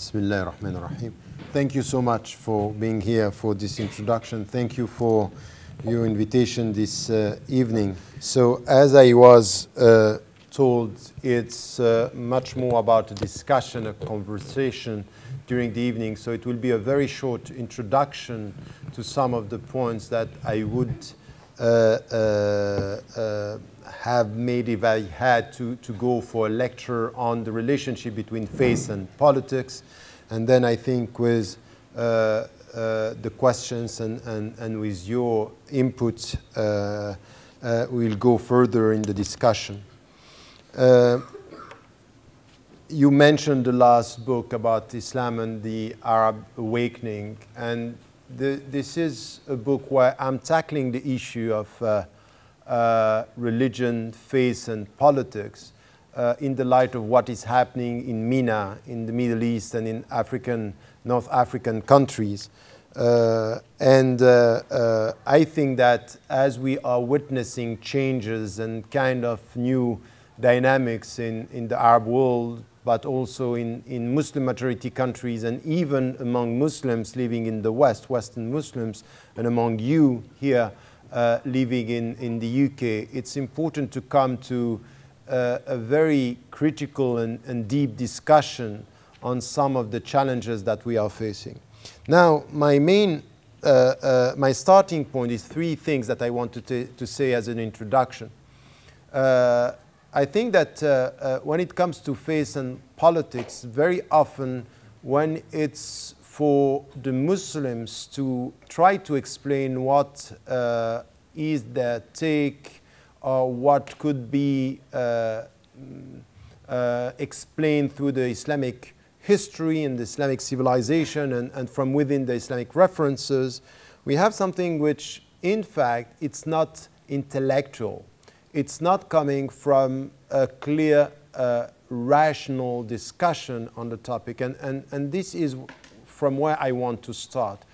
Bismillah ar-Rahman ar-Rahim. Thank you so much for being here for this introduction. Thank you for your invitation this evening. So as I was told, it's much more about a discussion, a conversation during the evening. So it will be a very short introduction to some of the points that I would have made if I had to go for a lecture on the relationship between faith and politics. And then I think with the questions and with your input, we'll go further in the discussion. You mentioned the last book about Islam and the Arab awakening, and this is a book where I'm tackling the issue of religion, faith, and politics in the light of what is happening in MENA, in the Middle East, and in North African countries. I think that as we are witnessing changes and kind of new dynamics in the Arab world, but also in Muslim majority countries, and even among Muslims living in the West, Western Muslims, and among you here living in the UK, it's important to come to a very critical and deep discussion on some of the challenges that we are facing. Now, my starting point is three things that I want to say as an introduction. I think that when it comes to faith and politics, very often when it's for the Muslims to try to explain what is their take or what could be explained through the Islamic history and the Islamic civilization and from within the Islamic references, we have something which, in fact, it's not intellectual. It's not coming from a clear, rational discussion on the topic. And this is from where I want to start.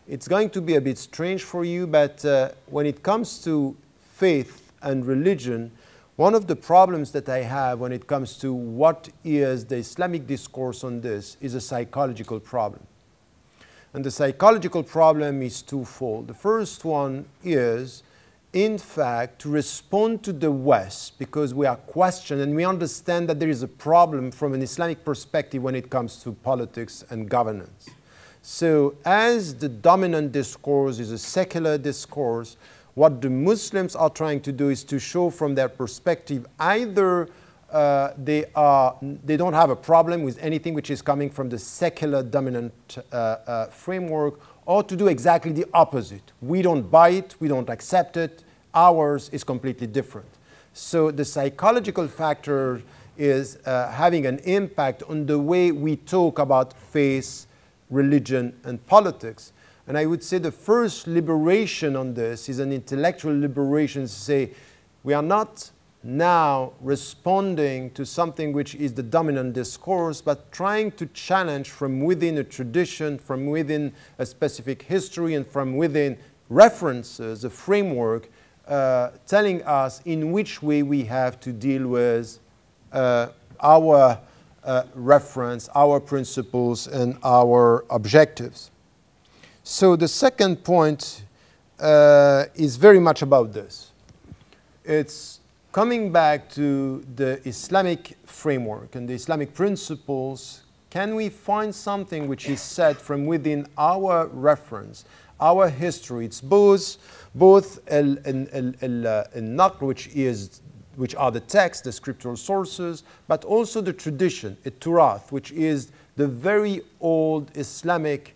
It's going to be a bit strange for you, but when it comes to faith and religion, one of the problems that I have when it comes to what is the Islamic discourse on this is a psychological problem. And the psychological problem is twofold. The first one is, in fact, to respond to the West, because we are questioned and we understand that there is a problem from an Islamic perspective when it comes to politics and governance. So as the dominant discourse is a secular discourse, what the Muslims are trying to do is to show from their perspective either they don't have a problem with anything which is coming from the secular dominant framework, or to do exactly the opposite. We don't buy it, we don't accept it, ours is completely different. So the psychological factor is having an impact on the way we talk about faith, religion, and politics. And I would say the first liberation on this is an intellectual liberation to say we are not now responding to something which is the dominant discourse, but trying to challenge from within a tradition, from within a specific history, and from within references, a framework, telling us in which way we have to deal with our reference, our principles, and our objectives. So the second point is very much about this. It's coming back to the Islamic framework and the Islamic principles. Can we find something which is said from within our reference, our history? It's both al-naql, which are the texts, the scriptural sources, but also the tradition, al-turath, which is the very old Islamic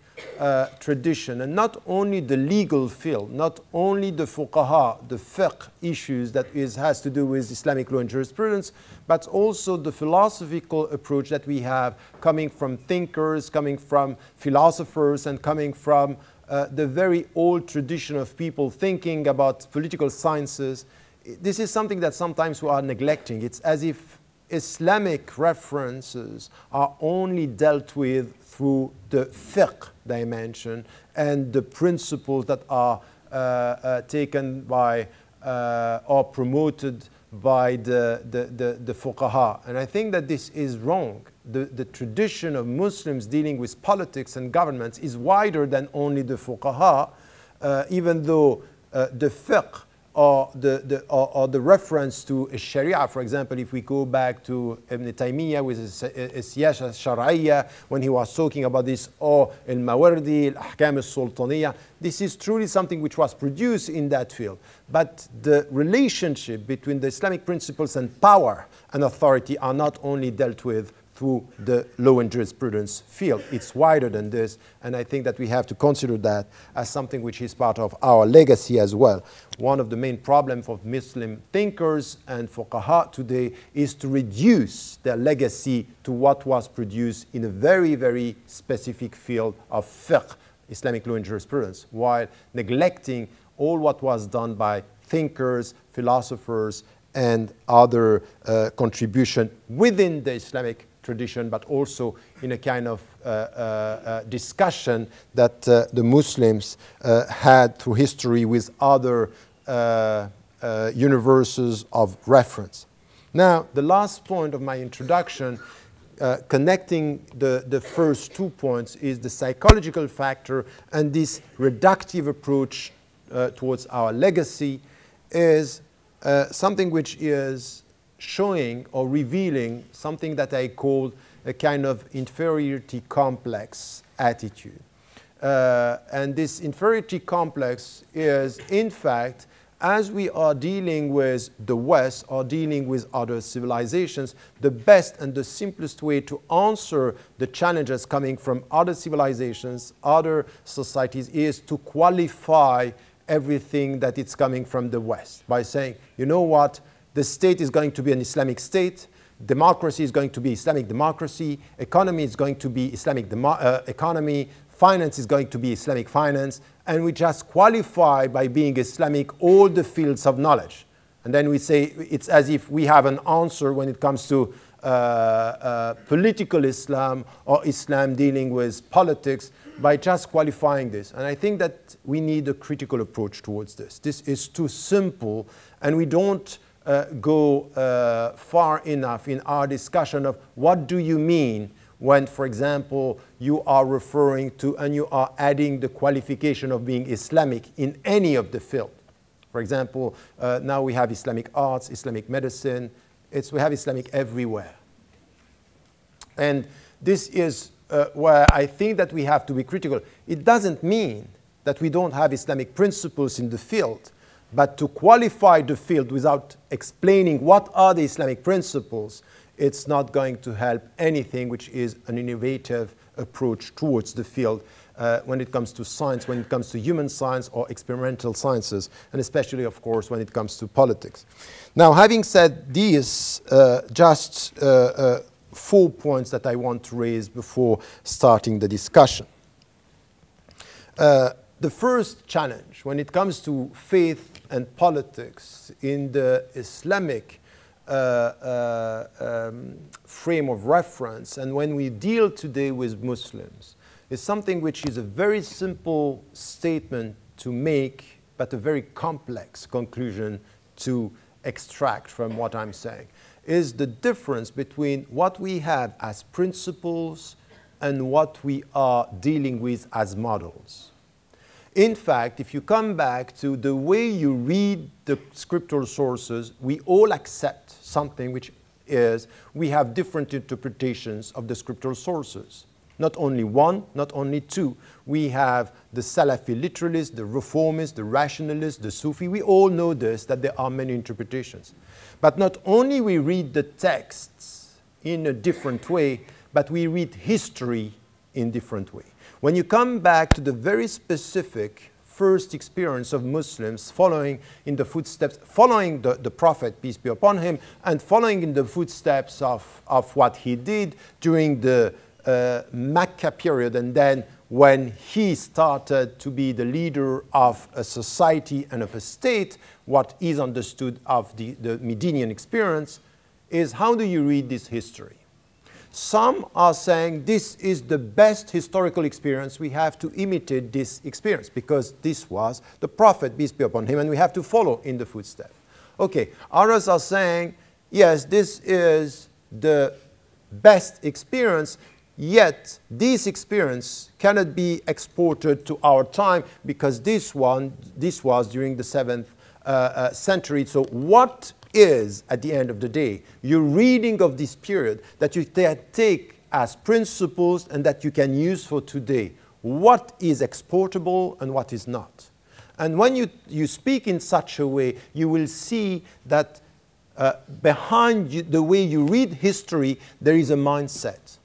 tradition, and not only the legal field, not only the fuqaha, the fiqh issues that has to do with Islamic law and jurisprudence, but also the philosophical approach that we have coming from thinkers, coming from philosophers, and coming from the very old tradition of people thinking about political sciences. This is something that sometimes we are neglecting. It's as if Islamic references are only dealt with through the fiqh dimension and the principles that are taken by or promoted by the fuqaha. And I think that this is wrong. The tradition of Muslims dealing with politics and governments is wider than only the fuqaha, even though the fiqh or the reference to Sharia, for example, if we go back to Ibn Taymiyyah with his Siyasa Shar'iyya, when he was talking about this, or Al-Mawardi, Al-Ahkam Al-Sultaniyya, this is truly something which was produced in that field. But the relationship between the Islamic principles and power and authority are not only dealt with through the law and jurisprudence field. It's wider than this, and I think that we have to consider that as something which is part of our legacy as well. One of the main problems of Muslim thinkers and fuqaha today is to reduce their legacy to what was produced in a very, very specific field of fiqh, Islamic law and jurisprudence, while neglecting all what was done by thinkers, philosophers, and other contribution within the Islamic tradition, but also in a kind of discussion that the Muslims had through history with other universes of reference. Now, the last point of my introduction, connecting the first 2 points, is the psychological factor, and this reductive approach towards our legacy is something which is showing or revealing something that I call a kind of inferiority complex attitude. And this inferiority complex is, in fact, as we are dealing with the West or dealing with other civilizations, the best and the simplest way to answer the challenges coming from other civilizations, other societies, is to qualify everything that is coming from the West by saying, you know what, the state is going to be an Islamic state, democracy is going to be Islamic democracy, economy is going to be Islamic economy, finance is going to be Islamic finance, and we just qualify by being Islamic all the fields of knowledge. And then we say it's as if we have an answer when it comes to political Islam or Islam dealing with politics by just qualifying this. And I think that we need a critical approach towards this. This is too simple, and we don't go far enough in our discussion of what do you mean when, for example, you are referring to and you are adding the qualification of being Islamic in any of the field. For example, now we have Islamic arts, Islamic medicine. We have Islamic everywhere. And this is where I think that we have to be critical. It doesn't mean that we don't have Islamic principles in the field, but to qualify the field without explaining what are the Islamic principles, it's not going to help anything which is an innovative approach towards the field when it comes to science, when it comes to human science or experimental sciences, and especially, of course, when it comes to politics. Now, having said these, just 4 points that I want to raise before starting the discussion. The first challenge when it comes to faith and politics in the Islamic frame of reference, and when we deal today with Muslims, is something which is a very simple statement to make, but a very complex conclusion to extract from what I'm saying, is the difference between what we have as principles and what we are dealing with as models. In fact, if you come back to the way you read the scriptural sources, we all accept something which is we have different interpretations of the scriptural sources. Not only one, not only two. We have the Salafi literalists, the reformists, the rationalists, the Sufi. We all know this, that there are many interpretations. But not only we read the texts in a different way, but we read history in different way. When you come back to the very specific first experience of Muslims following in the footsteps, following the Prophet, peace be upon him, and following in the footsteps of what he did during the Mecca period, and then when he started to be the leader of a society and of a state, what is understood of the Medinian experience is how do you read this history? Some are saying this is the best historical experience. We have to imitate this experience because this was the Prophet, peace be upon him, and we have to follow in the footsteps. Okay, others are saying, yes, this is the best experience, yet this experience cannot be exported to our time because this was during the 7th century. So what is, at the end of the day, your reading of this period that you take as principles and that you can use for today? What is exportable and what is not? And when you speak in such a way, you will see that behind the way you read history, there is a mindset.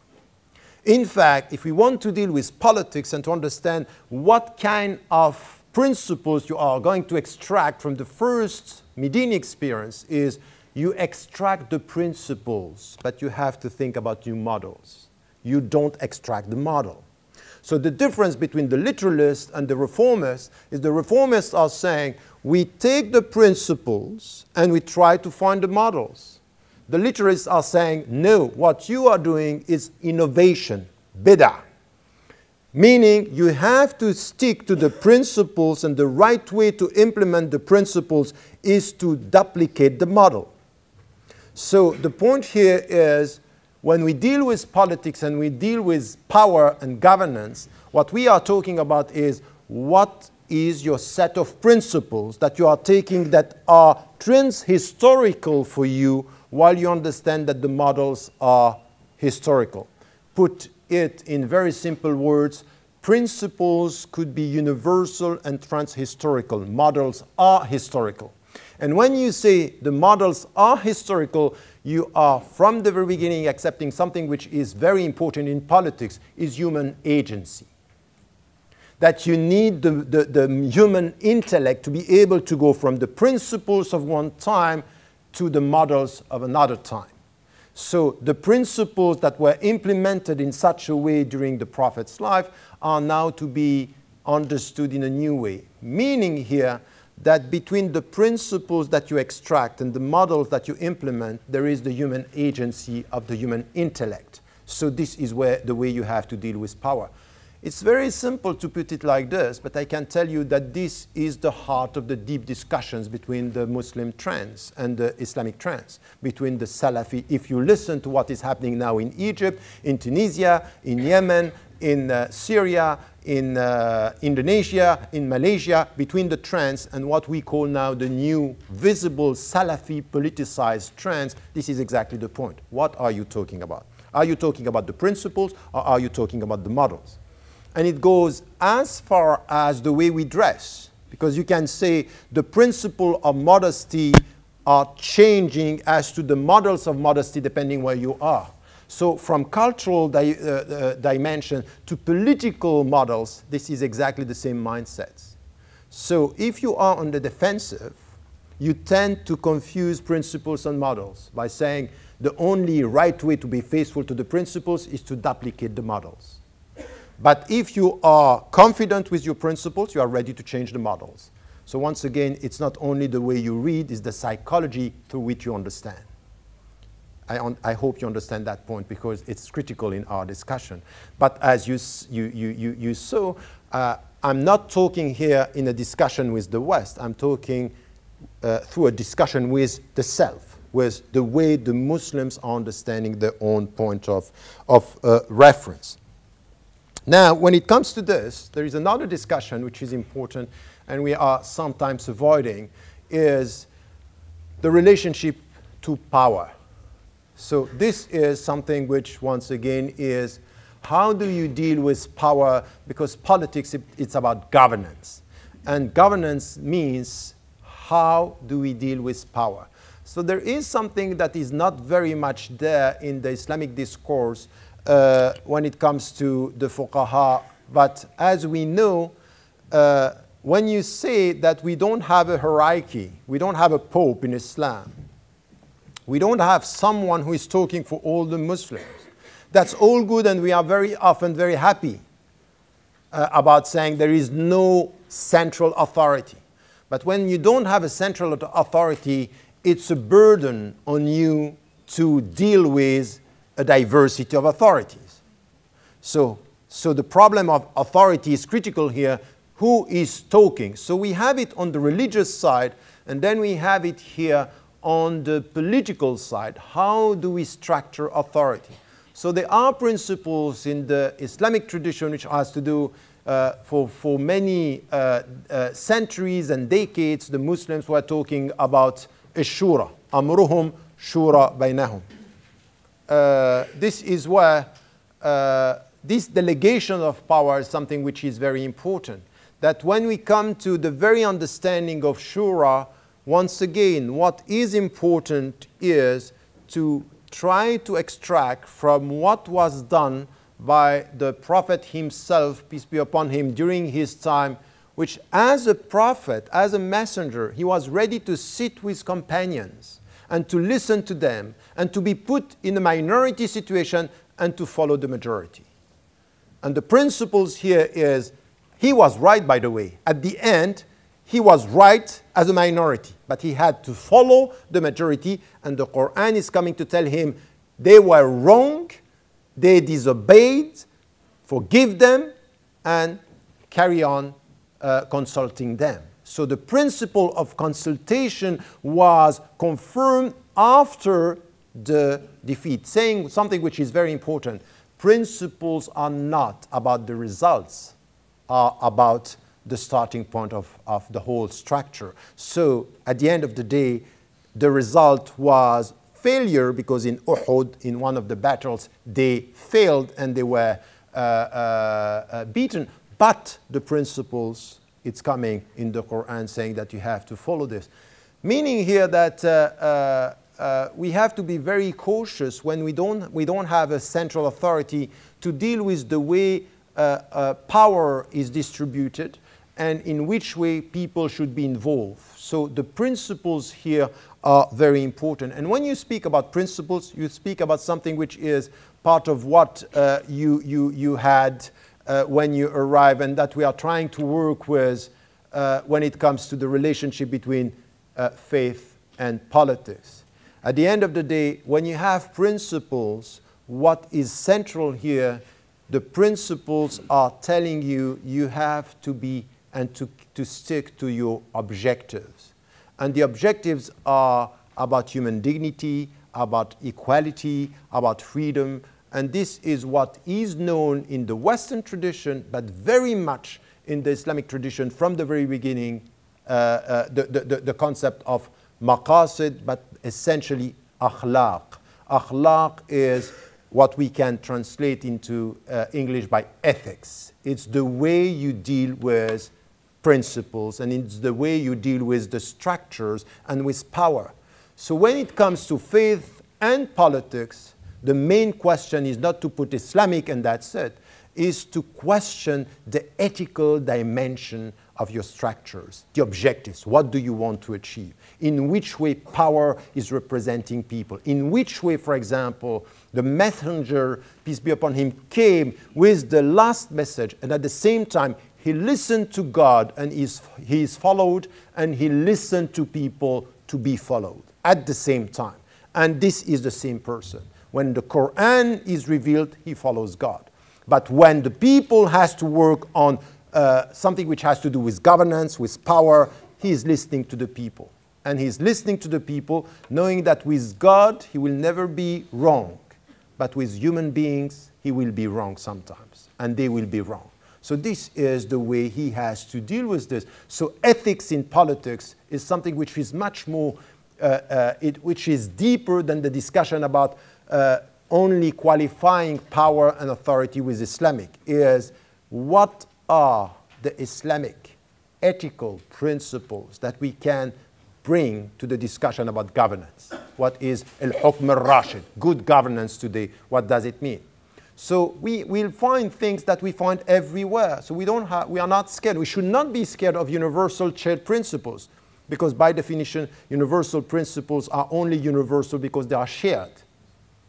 In fact, if we want to deal with politics and to understand what kind of principles you are going to extract from the first Medini experience, is you extract the principles, but you have to think about new models. You don't extract the model. So the difference between the literalists and the reformists is the reformists are saying, we take the principles and we try to find the models. The literalists are saying, no, what you are doing is innovation, bid'ah. Meaning you have to stick to the principles, and the right way to implement the principles is to duplicate the model. So the point here is, when we deal with politics and we deal with power and governance, what we are talking about is what is your set of principles that you are taking that are trans-historical for you, while you understand that the models are historical. Put it in very simple words, principles could be universal and trans-historical. Models are historical. And when you say the models are historical, you are from the very beginning accepting something which is very important in politics, is human agency. That you need the human intellect to be able to go from the principles of one time to the models of another time. So the principles that were implemented in such a way during the Prophet's life are now to be understood in a new way. Meaning here that between the principles that you extract and the models that you implement, there is the human agency of the human intellect. So this is the way you have to deal with power. It's very simple to put it like this, but I can tell you that this is the heart of the deep discussions between the Muslim trends and the Islamic trends, between the Salafi. If you listen to what is happening now in Egypt, in Tunisia, in Yemen, in Syria, in Indonesia, in Malaysia, between the trends and what we call now the new visible Salafi politicized trends, this is exactly the point. What are you talking about? Are you talking about the principles, or are you talking about the models? And it goes as far as the way we dress, because you can say the principle of modesty are changing as to the models of modesty depending where you are. So from cultural dimension to political models, this is exactly the same mindsets. So if you are on the defensive, you tend to confuse principles and models by saying the only right way to be faithful to the principles is to duplicate the models. But if you are confident with your principles, you are ready to change the models. So once again, it's not only the way you read, it's the psychology through which you understand. I hope you understand that point, because it's critical in our discussion. But as you saw, I'm not talking here in a discussion with the West. I'm talking through a discussion with the self, with the way the Muslims are understanding their own point of reference. Now, when it comes to this, there is another discussion which is important and we are sometimes avoiding, is the relationship to power. So this is something which, once again, is how do you deal with power? Because politics, it's about governance. And governance means how do we deal with power? So there is something that is not very much there in the Islamic discourse when it comes to the fuqaha. But as we know, when you say that we don't have a hierarchy, we don't have a pope in Islam, we don't have someone who is talking for all the Muslims, that's all good, and we are very often very happy about saying there is no central authority. But when you don't have a central authority, it's a burden on you to deal with a diversity of authorities. So the problem of authority is critical here. Who is talking? So we have it on the religious side And then we have it here on the political side. How do we structure authority? So there are principles in the Islamic tradition which has to do for many centuries and decades. The Muslims were talking about shura, amruhum shura baynahum. This is where this delegation of power is something which is very important. That when we come to the very understanding of shura, once again, what is important is to try to extract from what was done by the Prophet himself, peace be upon him, during his time, which as a prophet, as a messenger, he was ready to sit with companions and to listen to them and to be put in a minority situation and to follow the majority. And the principles here is, he was right, by the way. At the end, he was right as a minority, but he had to follow the majority, and the Quran is coming to tell him they were wrong, they disobeyed, forgive them, and carry on consulting them. So the principle of consultation was confirmed after the defeat, saying something which is very important. Principles are not about the results, are about the starting point of the whole structure. So at the end of the day, the result was failure, because in Uhud, in one of the battles, they failed and they were beaten. But the principles, it's coming in the Quran saying that you have to follow this. Meaning here that we have to be very cautious when we don't have a central authority to deal with the way power is distributed and in which way people should be involved. So the principles here are very important. And when you speak about principles, you speak about something which is part of what you had when you arrive, and that we are trying to work with when it comes to the relationship between faith and politics. At the end of the day, when you have principles, what is central here, the principles are telling you you have to be and to stick to your objectives. And the objectives are about human dignity, about equality, about freedom. And this is what is known in the Western tradition, but very much in the Islamic tradition from the very beginning, the concept of maqasid, but essentially akhlaq. Akhlaq is what we can translate into English by ethics. It's the way you deal with principles, and it's the way you deal with the structures and with power. So when it comes to faith and politics, the main question is not to put Islamic and that's it, is to question the ethical dimension of your structures, the objectives. What do you want to achieve? In which way power is representing people? In which way, for example, the messenger, peace be upon him, came with the last message, and at the same time, he listened to God and he is followed, and he listened to people to be followed at the same time. And this is the same person. When the Quran is revealed, he follows God. But when the people has to work on something which has to do with governance, with power, he is listening to the people. And he's listening to the people, knowing that with God, he will never be wrong. But with human beings, he will be wrong sometimes. And they will be wrong. So this is the way he has to deal with this. So ethics in politics is something which is much more, which is deeper than the discussion about only qualifying power and authority with Islamic. Is what are the Islamic ethical principles that we can bring to the discussion about governance? What is al-hukm al-rashid, good governance today? What does it mean? So we'll find things that we find everywhere. So we are not scared. We should not be scared of universal shared principles, because by definition, universal principles are only universal because they are shared.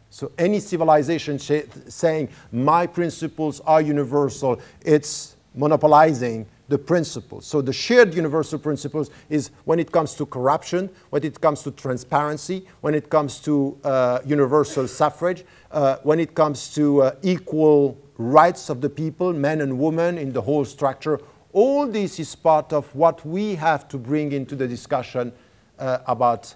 So any civilization saying my principles are universal, it's monopolizing the principles. So the shared universal principles is when it comes to corruption, when it comes to transparency, when it comes to universal suffrage, when it comes to equal rights of the people, men and women in the whole structure. All this is part of what we have to bring into the discussion about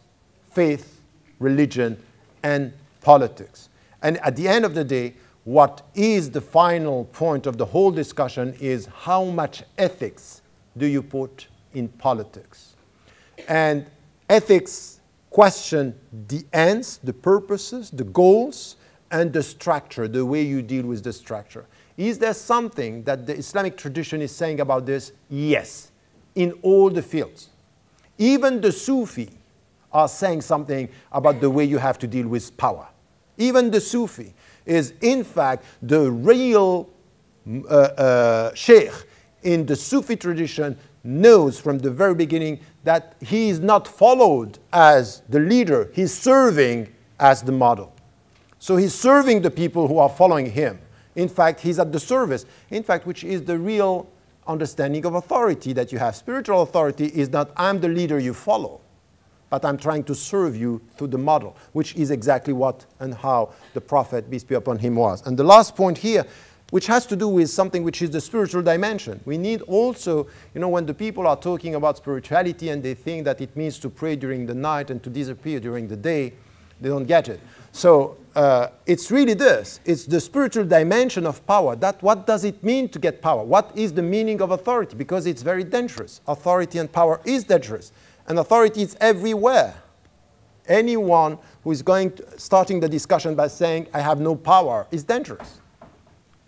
faith, religion, and politics. And at the end of the day, what is the final point of the whole discussion is how much ethics do you put in politics? And ethics question the ends, the purposes, the goals, and the structure, the way you deal with the structure. Is there something that the Islamic tradition is saying about this? Yes, in all the fields. Even the Sufi are saying something about the way you have to deal with power. Even the Sufi is, in fact, the real sheikh in the Sufi tradition knows from the very beginning that he is not followed as the leader, he's serving as the model. So he's serving the people who are following him. In fact, he's at the service, in fact, which is the real understanding of authority that you have. Spiritual authority is not I'm the leader you follow, but I'm trying to serve you through the model, which is exactly what and how the Prophet, peace be upon him, was. And the last point here, which has to do with something which is the spiritual dimension. We need also, when the people are talking about spirituality and they think that it means to pray during the night and to disappear during the day, they don't get it. So it's really this. It's the spiritual dimension of power. What does it mean to get power? What is the meaning of authority? Because it's very dangerous. Authority and power is dangerous. And authority is everywhere. Anyone who is starting the discussion by saying, I have no power, is dangerous.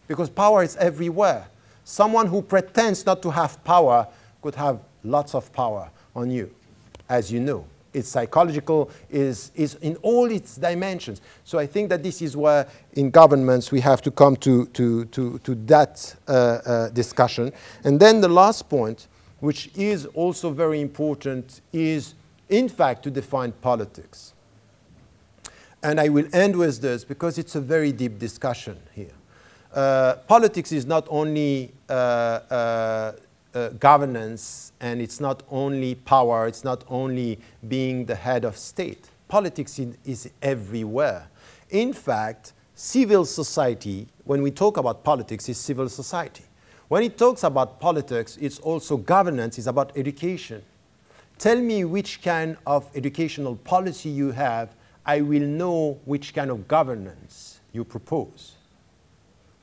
Because power is everywhere. Someone who pretends not to have power could have lots of power on you, as you know. It's psychological, is in all its dimensions. So I think that this is where, in governments, we have to come to that discussion. And then the last point, which is also very important, is, in fact, to define politics. And I will end with this, because it's a very deep discussion here. Politics is not only governance, and it's not only power, it's not only being the head of state. Politics is everywhere. In fact, civil society, when we talk about politics, is civil society. When it talks about politics, it's also governance, it's about education. Tell me which kind of educational policy you have, I will know which kind of governance you propose.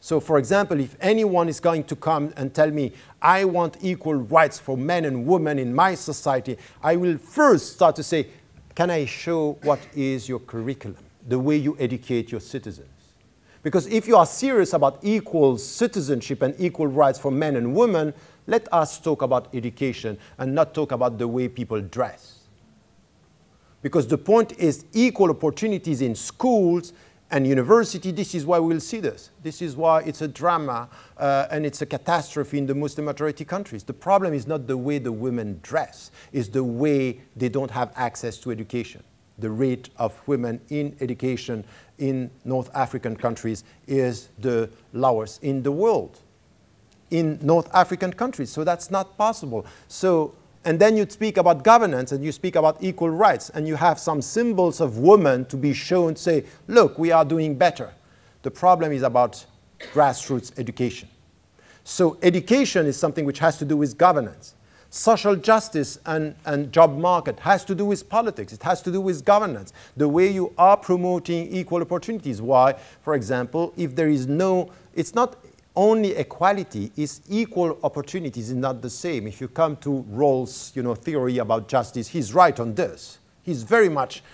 So, for example, if anyone is going to come and tell me, I want equal rights for men and women in my society, I will first start to say, can I show what is your curriculum, the way you educate your citizens? Because if you are serious about equal citizenship and equal rights for men and women, let us talk about education and not talk about the way people dress. Because the point is equal opportunities in schools and university. This is why we'll see this. This is why it's a drama and it's a catastrophe in the Muslim majority countries. The problem is not the way the women dress, it's the way they don't have access to education. The rate of women in education in North African countries is the lowest in the world, in North African countries. So that's not possible. So, and then you speak about governance and you speak about equal rights and you have some symbols of women to be shown, say, look, we are doing better. The problem is about grassroots education. So education is something which has to do with governance. Social justice and job market has to do with politics. It has to do with governance. The way you are promoting equal opportunities. Why? For example, if there is no, it's not only equality, it's equal opportunities is not the same. If you come to Rawls' theory about justice, he's right on this. He's very much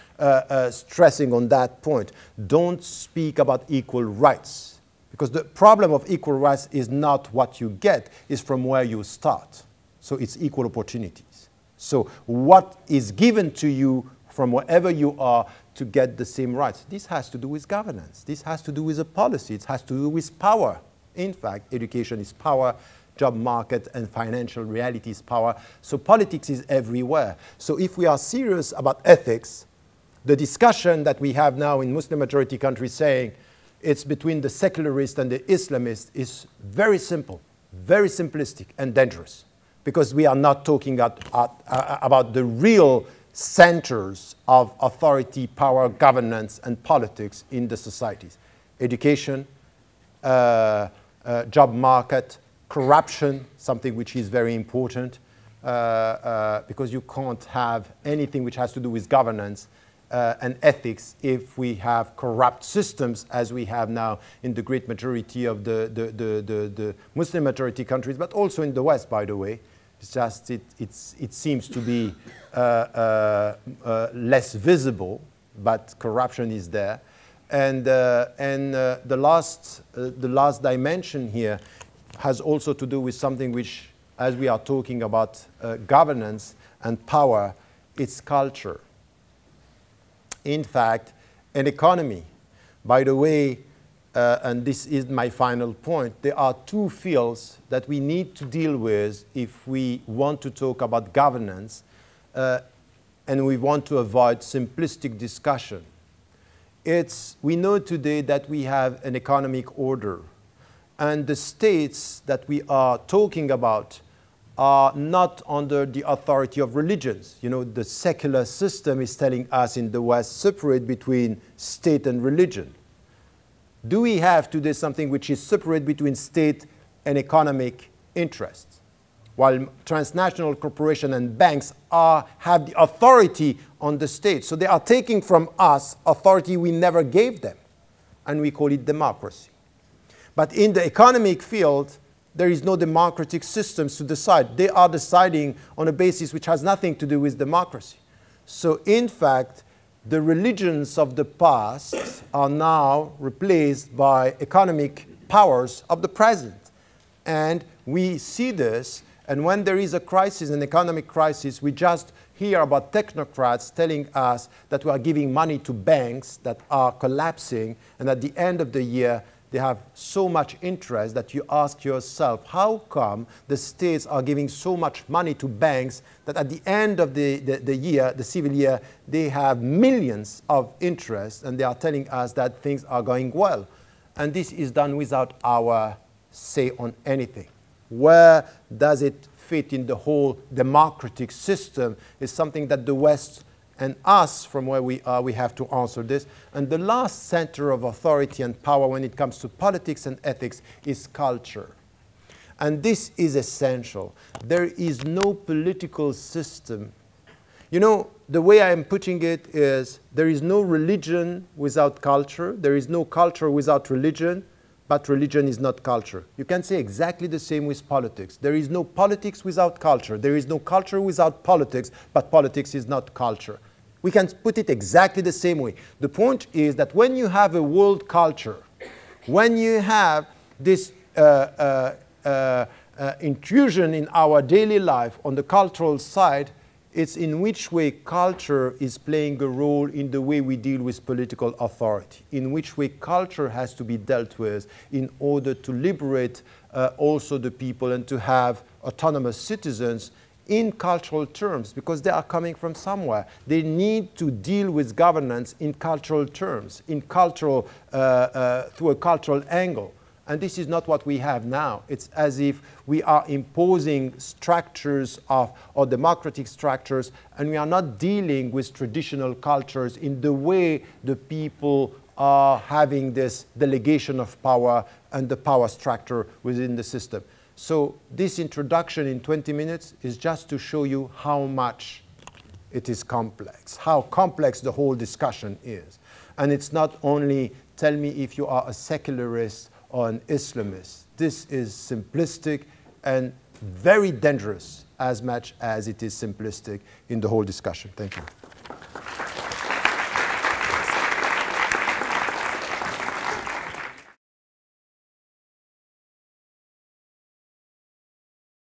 stressing on that point. Don't speak about equal rights. Because the problem of equal rights is not what you get, it's from where you start. So it's equal opportunities. So what is given to you from wherever you are to get the same rights? This has to do with governance. This has to do with a policy. It has to do with power. In fact, education is power, job market and financial reality is power. So politics is everywhere. So if we are serious about ethics, the discussion that we have now in Muslim majority countries saying it's between the secularist and the Islamist is very simple, very simplistic and dangerous. Because we are not talking about the real centers of authority, power, governance, and politics in the societies. Education, job market, corruption, something which is very important, because you can't have anything which has to do with governance and ethics if we have corrupt systems as we have now in the great majority of the Muslim majority countries, but also in the West, by the way. It's just it seems to be less visible, but corruption is there. And the last dimension here has also to do with something which, as we are talking about governance and power, it's culture. In fact, an economy. By the way, and this is my final point, there are two fields that we need to deal with if we want to talk about governance and we want to avoid simplistic discussion. We know today that we have an economic order, and the states that we are talking about are not under the authority of religions. You know, the secular system is telling us in the West, separate between state and religion. Do we have today something which is separate between state and economic interests? While transnational corporations and banks have the authority on the state. So they are taking from us authority we never gave them, and we call it democracy. But in the economic field, there is no democratic systems to decide. They are deciding on a basis which has nothing to do with democracy. So in fact, the religions of the past are now replaced by economic powers of the present. And we see this, and when there is a crisis, an economic crisis, we just hear about technocrats telling us that we are giving money to banks that are collapsing, and at the end of the year, they have so much interest that you ask yourself, how come the states are giving so much money to banks that at the end of the year, the civil year, they have millions of interest, and they are telling us that things are going well. And this is done without our say on anything. Where does it fit in the whole democratic system is something that the West and us, from where we are, we have to answer this. And the last center of authority and power when it comes to politics and ethics is culture. And this is essential. There is no political system. You know, the way I am putting it is there is no religion without culture. There is no culture without religion. But religion is not culture. You can say exactly the same with politics. There is no politics without culture. There is no culture without politics, but politics is not culture. We can put it exactly the same way. The point is that when you have a world culture, when you have this intrusion in our daily life on the cultural side, it's in which way culture is playing a role in the way we deal with political authority, in which way culture has to be dealt with in order to liberate also the people and to have autonomous citizens in cultural terms, because they are coming from somewhere. They need to deal with governance in cultural terms, in cultural, through a cultural angle. And this is not what we have now. It's as if we are imposing structures or democratic structures, and we are not dealing with traditional cultures in the way the people are having this delegation of power and the power structure within the system. So this introduction in 20 minutes is just to show you how much it is complex, how complex the whole discussion is. And it's not only tell me if you are a secularist or an Islamist. This is simplistic and very dangerous as much as it is simplistic in the whole discussion. Thank you.